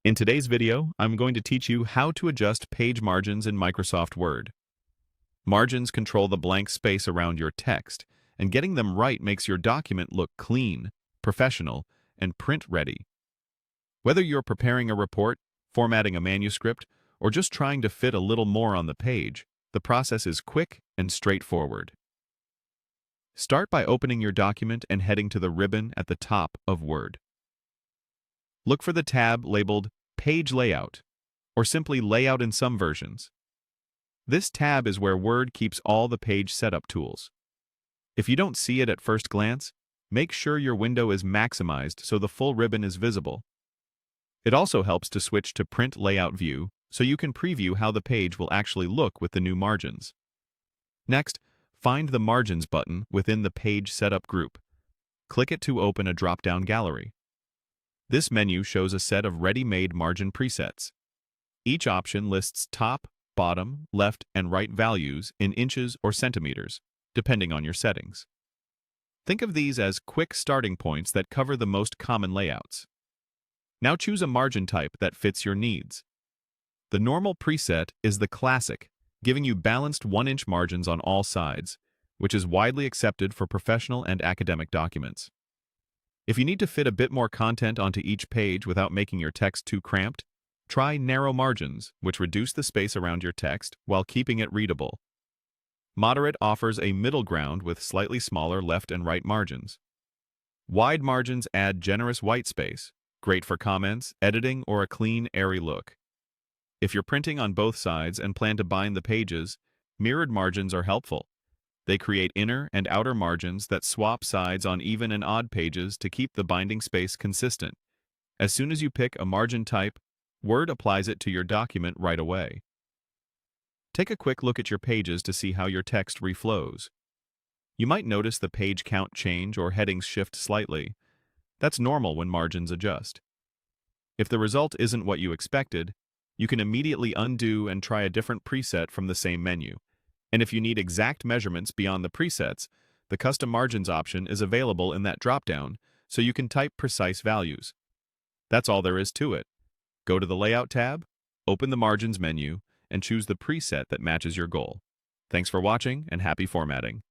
In today's video, I'm going to teach you how to adjust page margins in Microsoft Word. Margins control the blank space around your text, and getting them right makes your document look clean, professional, and print-ready. Whether you're preparing a report, formatting a manuscript, or just trying to fit a little more on the page, the process is quick and straightforward. Start by opening your document and heading to the ribbon at the top of Word. Look for the tab labeled Page Layout, or simply Layout in some versions. This tab is where Word keeps all the page setup tools. If you don't see it at first glance, make sure your window is maximized so the full ribbon is visible. It also helps to switch to Print Layout View so you can preview how the page will actually look with the new margins. Next, find the Margins button within the Page Setup group. Click it to open a drop-down gallery. This menu shows a set of ready-made margin presets. Each option lists top, bottom, left, and right values in inches or centimeters, depending on your settings. Think of these as quick starting points that cover the most common layouts. Now choose a margin type that fits your needs. The normal preset is the classic, giving you balanced 1-inch margins on all sides, which is widely accepted for professional and academic documents. If you need to fit a bit more content onto each page without making your text too cramped, try narrow margins, which reduce the space around your text while keeping it readable. Moderate offers a middle ground with slightly smaller left and right margins. Wide margins add generous white space, great for comments, editing, or a clean, airy look. If you're printing on both sides and plan to bind the pages, mirrored margins are helpful. They create inner and outer margins that swap sides on even and odd pages to keep the binding space consistent. As soon as you pick a margin type, Word applies it to your document right away. Take a quick look at your pages to see how your text reflows. You might notice the page count change or headings shift slightly. That's normal when margins adjust. If the result isn't what you expected, you can immediately undo and try a different preset from the same menu. And if you need exact measurements beyond the presets, the Custom Margins option is available in that dropdown, so you can type precise values. That's all there is to it. Go to the Layout tab, open the Margins menu, and choose the preset that matches your goal. Thanks for watching, and happy formatting.